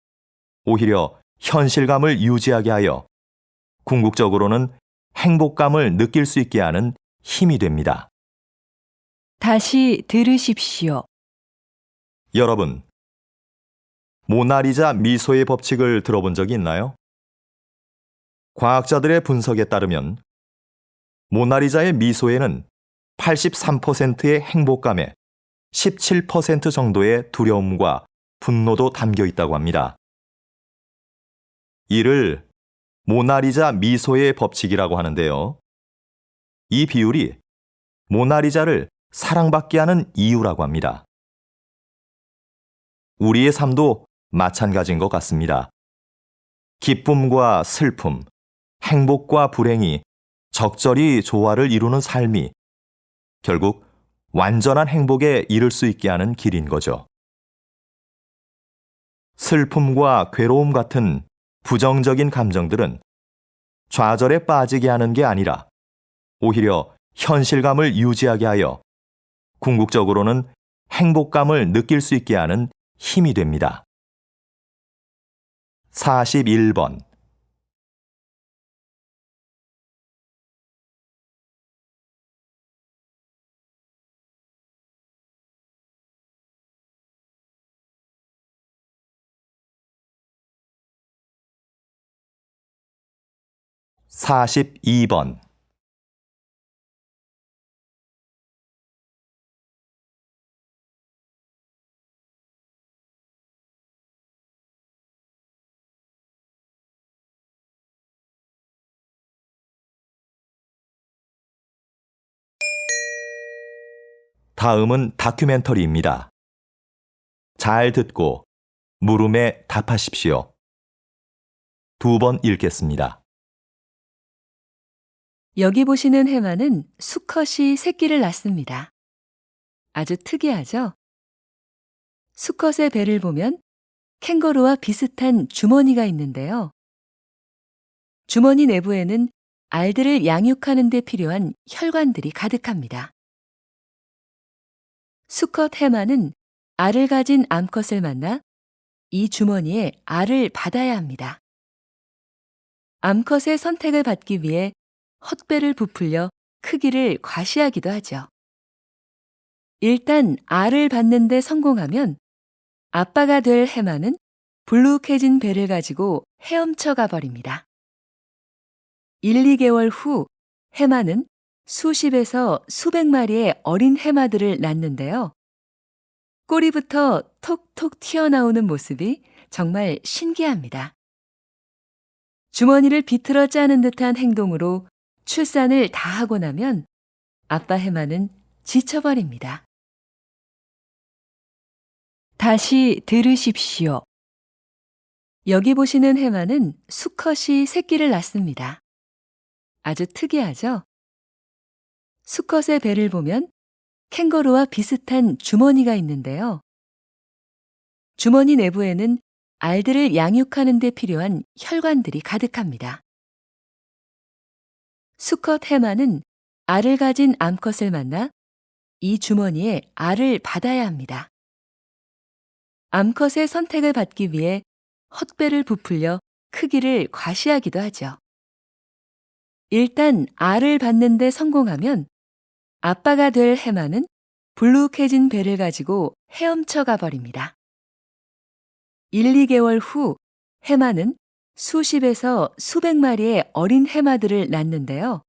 오히려 현실감을 유지하게 하여 궁극적으로는 행복감을 느낄 수 있게 하는 힘이 됩니다. 다시 들으십시오. 여러분, 모나리자 미소의 법칙을 들어본 적이 있나요? 과학자들의 분석에 따르면 모나리자의 미소에는 83%의 행복감에 17% 정도의 두려움과 분노도 담겨 있다고 합니다. 이를 모나리자 미소의 법칙이라고 하는데요. 이 비율이 모나리자를 사랑받게 하는 이유라고 합니다. 우리의 삶도 마찬가지인 것 같습니다. 기쁨과 슬픔, 행복과 불행이 적절히 조화를 이루는 삶이 결국 완전한 행복에 이를 수 있게 하는 길인 거죠. 슬픔과 괴로움 같은 부정적인 감정들은 좌절에 빠지게 하는 게 아니라 오히려 현실감을 유지하게 하여 궁극적으로는 행복감을 느낄 수 있게 하는 힘이 됩니다. 41번. (42번) 다음은 다큐멘터리입니다. 잘 듣고 물음에 답하십시오. 2번 읽겠습니다. 여기 보시는 해마는 수컷이 새끼를 낳습니다. 아주 특이하죠? 수컷의 배를 보면 캥거루와 비슷한 주머니가 있는데요. 주머니 내부에는 알들을 양육하는 데 필요한 혈관들이 가득합니다. 수컷 해마는 알을 가진 암컷을 만나 이 주머니에 알을 받아야 합니다. 암컷의 선택을 받기 위해 헛배를 부풀려 크기를 과시하기도 하죠. 일단 알을 받는 데 성공하면 아빠가 될 해마는 불룩해진 배를 가지고 헤엄쳐 가버립니다. 1, 2개월 후 해마는 수십에서 수백 마리의 어린 해마들을 낳는데요. 꼬리부터 톡톡 튀어나오는 모습이 정말 신기합니다. 주머니를 비틀어 짜는 듯한 행동으로 출산을 다 하고 나면 아빠 해마는 지쳐버립니다. 다시 들으십시오. 여기 보시는 해마는 수컷이 새끼를 낳습니다. 아주 특이하죠? 수컷의 배를 보면 캥거루와 비슷한 주머니가 있는데요. 주머니 내부에는 알들을 양육하는 데 필요한 혈관들이 가득합니다. 수컷 해마는 알을 가진 암컷을 만나 이 주머니에 알을 받아야 합니다. 암컷의 선택을 받기 위해 헛배를 부풀려 크기를 과시하기도 하죠. 일단 알을 받는 데 성공하면 아빠가 될 해마는 불룩해진 배를 가지고 헤엄쳐 가버립니다. 1, 2개월 후 해마는 수십에서 수백 마리의 어린 해마들을 낳는데요.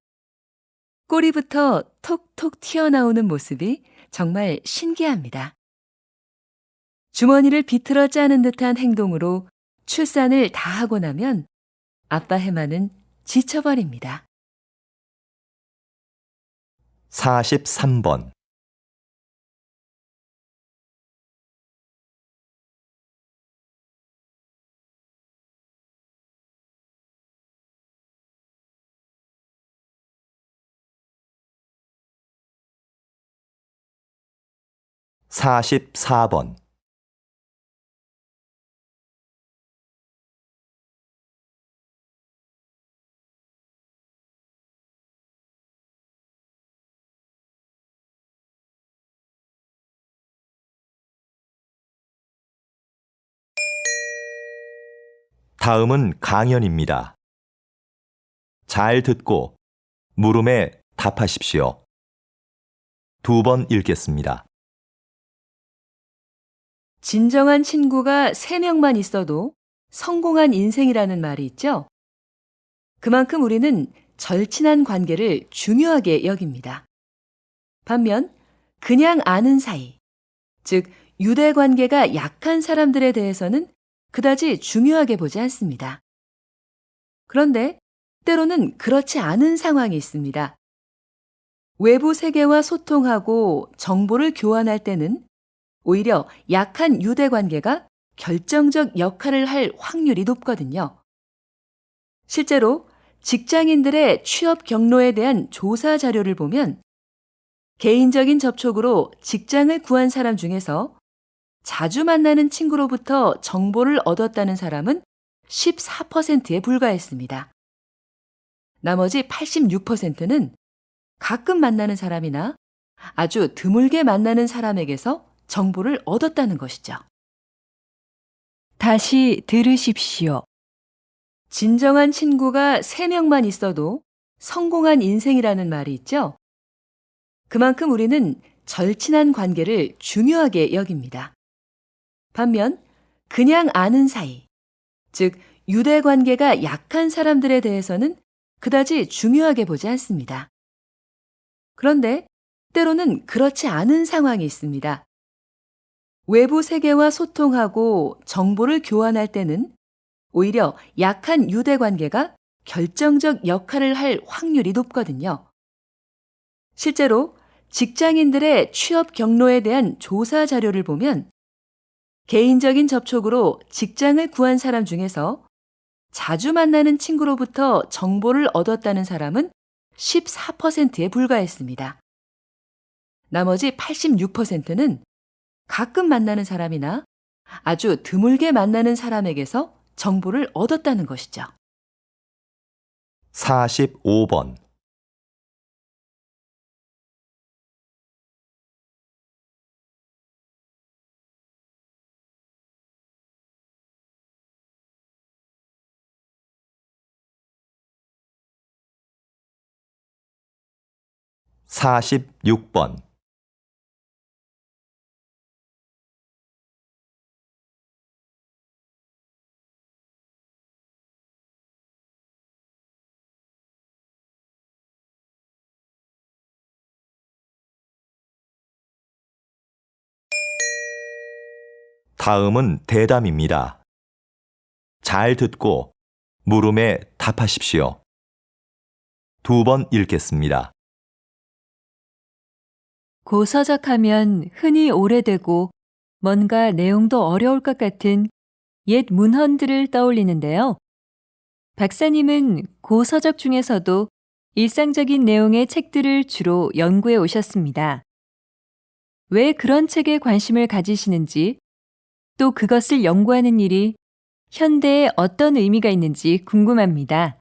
꼬리부터 톡톡 튀어나오는 모습이 정말 신기합니다. 주머니를 비틀어 짜는 듯한 행동으로 출산을 다 하고 나면 아빠 해마는 지쳐버립니다. 43번. (44번) 다음은 강연입니다. 잘 듣고 물음에 답하십시오. 2번 읽겠습니다. 진정한 친구가 3명만 있어도 성공한 인생이라는 말이 있죠? 그만큼 우리는 절친한 관계를 중요하게 여깁니다. 반면 그냥 아는 사이, 즉 유대 관계가 약한 사람들에 대해서는 그다지 중요하게 보지 않습니다. 그런데 때로는 그렇지 않은 상황이 있습니다. 외부 세계와 소통하고 정보를 교환할 때는 오히려 약한 유대 관계가 결정적 역할을 할 확률이 높거든요. 실제로 직장인들의 취업 경로에 대한 조사 자료를 보면 개인적인 접촉으로 직장을 구한 사람 중에서 자주 만나는 친구로부터 정보를 얻었다는 사람은 14%에 불과했습니다. 나머지 86%는 가끔 만나는 사람이나 아주 드물게 만나는 사람에게서 정보를 얻었다는 것이죠. 다시 들으십시오. 진정한 친구가 3명만 있어도 성공한 인생이라는 말이 있죠? 그만큼 우리는 절친한 관계를 중요하게 여깁니다. 반면 그냥 아는 사이, 즉 유대 관계가 약한 사람들에 대해서는 그다지 중요하게 보지 않습니다. 그런데 때로는 그렇지 않은 상황이 있습니다. 외부 세계와 소통하고 정보를 교환할 때는 오히려 약한 유대 관계가 결정적 역할을 할 확률이 높거든요. 실제로 직장인들의 취업 경로에 대한 조사 자료를 보면 개인적인 접촉으로 직장을 구한 사람 중에서 자주 만나는 친구로부터 정보를 얻었다는 사람은 14%에 불과했습니다. 나머지 86%는 가끔 만나는 사람이나 아주 드물게 만나는 사람에게서 정보를 얻었다는 것이죠. 45번. (46번) 다음은 대담입니다. 잘 듣고 물음에 답하십시오. 두 번 읽겠습니다. 고서적하면 흔히 오래되고 뭔가 내용도 어려울 것 같은 옛 문헌들을 떠올리는데요. 박사님은 고서적 중에서도 일상적인 내용의 책들을 주로 연구해 오셨습니다. 왜 그런 책에 관심을 가지시는지, 또 그것을 연구하는 일이 현대에 어떤 의미가 있는지 궁금합니다.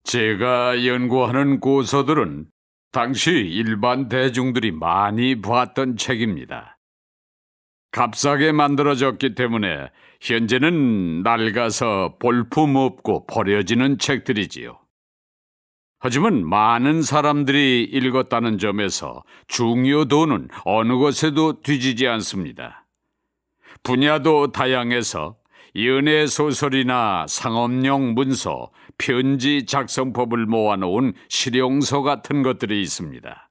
제가 연구하는 고서들은 당시 일반 대중들이 많이 봤던 책입니다. 값싸게 만들어졌기 때문에 현재는 낡아서 볼품없고 버려지는 책들이지요. 하지만 많은 사람들이 읽었다는 점에서 중요도는 어느 것에도 뒤지지 않습니다. 분야도 다양해서 연애 소설이나 상업용 문서, 편지 작성법을 모아놓은 실용서 같은 것들이 있습니다.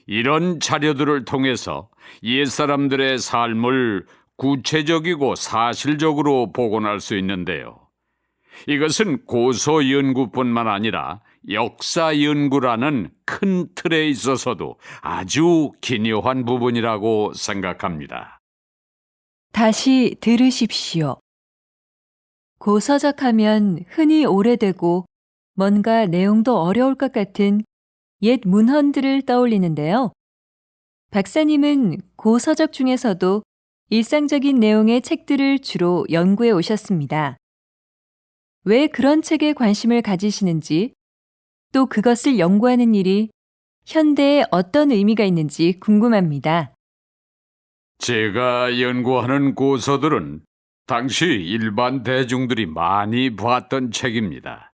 이런 자료들을 통해서 옛사람들의 삶을 구체적이고 사실적으로 복원할 수 있는데요. 이것은 고서 연구뿐만 아니라 역사 연구라는 큰 틀에 있어서도 아주 기묘한 부분이라고 생각합니다. 다시 들으십시오. 고서적하면 흔히 오래되고 뭔가 내용도 어려울 것 같은 옛 문헌들을 떠올리는데요. 박사님은 고서적 중에서도 일상적인 내용의 책들을 주로 연구해 오셨습니다. 왜 그런 책에 관심을 가지시는지, 또 그것을 연구하는 일이 현대에 어떤 의미가 있는지 궁금합니다. 제가 연구하는 고서들은 당시 일반 대중들이 많이 봤던 책입니다.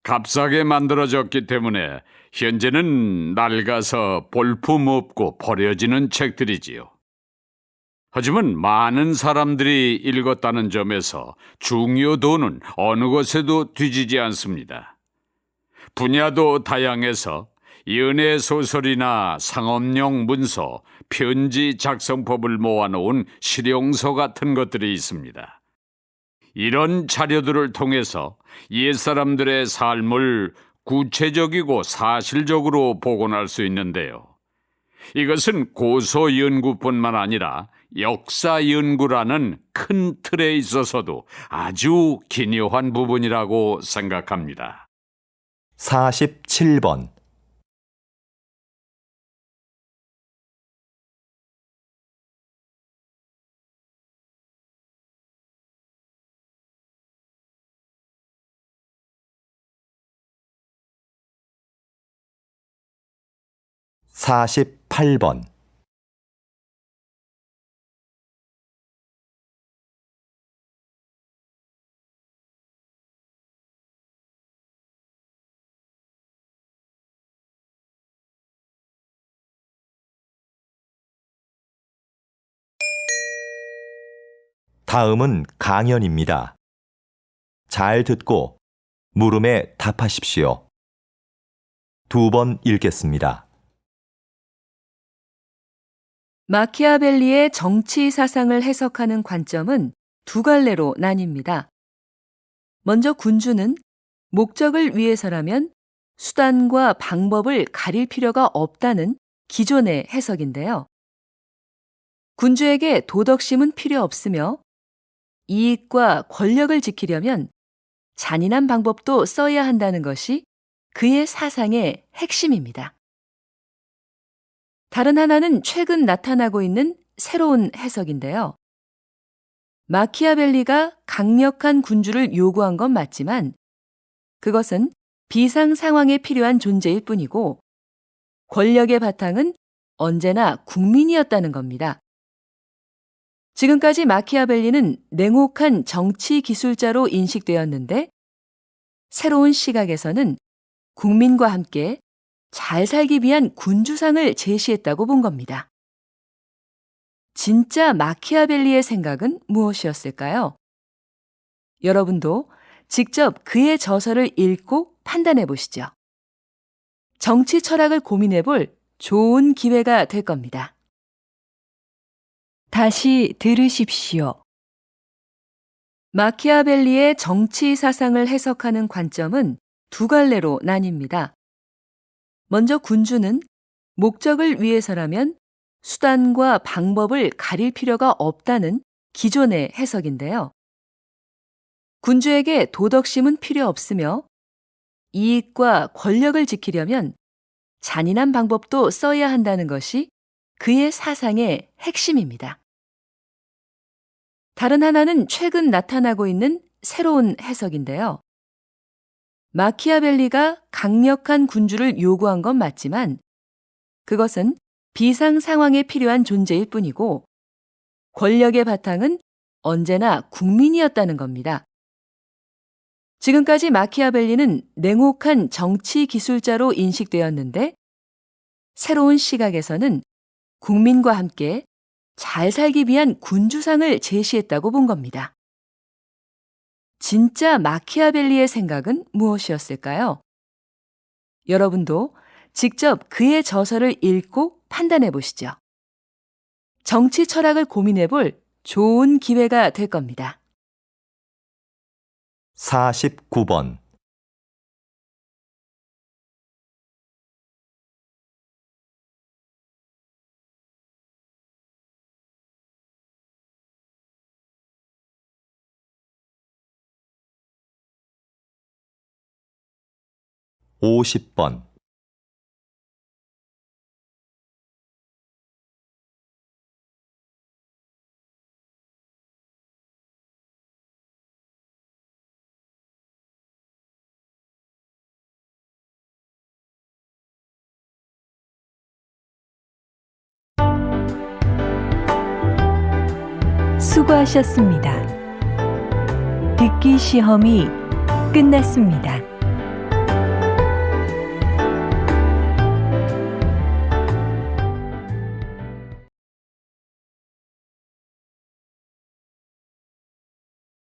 값싸게 만들어졌기 때문에 현재는 낡아서 볼품없고 버려지는 책들이지요. 하지만 많은 사람들이 읽었다는 점에서 중요도는 어느 것에도 뒤지지 않습니다. 분야도 다양해서 연애 소설이나 상업용 문서, 편지 작성법을 모아놓은 실용서 같은 것들이 있습니다. 이런 자료들을 통해서 옛사람들의 삶을 구체적이고 사실적으로 복원할 수 있는데요. 이것은 고서 연구뿐만 아니라 역사 연구라는 큰 틀에 있어서도 아주 기묘한 부분이라고 생각합니다. 47번. (48번) 다음은 강연입니다. 잘 듣고 물음에 답하십시오. 두 번 읽겠습니다. 마키아벨리의 정치 사상을 해석하는 관점은 두 갈래로 나뉩니다. 먼저 군주는 목적을 위해서라면 수단과 방법을 가릴 필요가 없다는 기존의 해석인데요. 군주에게 도덕심은 필요 없으며 이익과 권력을 지키려면 잔인한 방법도 써야 한다는 것이 그의 사상의 핵심입니다. 다른 하나는 최근 나타나고 있는 새로운 해석인데요. 마키아벨리가 강력한 군주를 요구한 건 맞지만 그것은 비상 상황에 필요한 존재일 뿐이고 권력의 바탕은 언제나 국민이었다는 겁니다. 지금까지 마키아벨리는 냉혹한 정치 기술자로 인식되었는데 새로운 시각에서는 국민과 함께 잘 살기 위한 군주상을 제시했다고 본 겁니다. 진짜 마키아벨리의 생각은 무엇이었을까요? 여러분도 직접 그의 저서를 읽고 판단해 보시죠. 정치 철학을 고민해 볼 좋은 기회가 될 겁니다. 다시 들으십시오. 마키아벨리의 정치 사상을 해석하는 관점은 두 갈래로 나뉩니다. 먼저 군주는 목적을 위해서라면 수단과 방법을 가릴 필요가 없다는 기존의 해석인데요. 군주에게 도덕심은 필요 없으며 이익과 권력을 지키려면 잔인한 방법도 써야 한다는 것이 그의 사상의 핵심입니다. 다른 하나는 최근 나타나고 있는 새로운 해석인데요. 마키아벨리가 강력한 군주를 요구한 건 맞지만 그것은 비상 상황에 필요한 존재일 뿐이고 권력의 바탕은 언제나 국민이었다는 겁니다. 지금까지 마키아벨리는 냉혹한 정치 기술자로 인식되었는데 새로운 시각에서는 국민과 함께 잘 살기 위한 군주상을 제시했다고 본 겁니다. 진짜 마키아벨리의 생각은 무엇이었을까요? 여러분도 직접 그의 저서를 읽고 판단해 보시죠. 정치 철학을 고민해 볼 좋은 기회가 될 겁니다. 49번. (50번) '수고하셨습니다. 듣기 시험이 끝났습니다.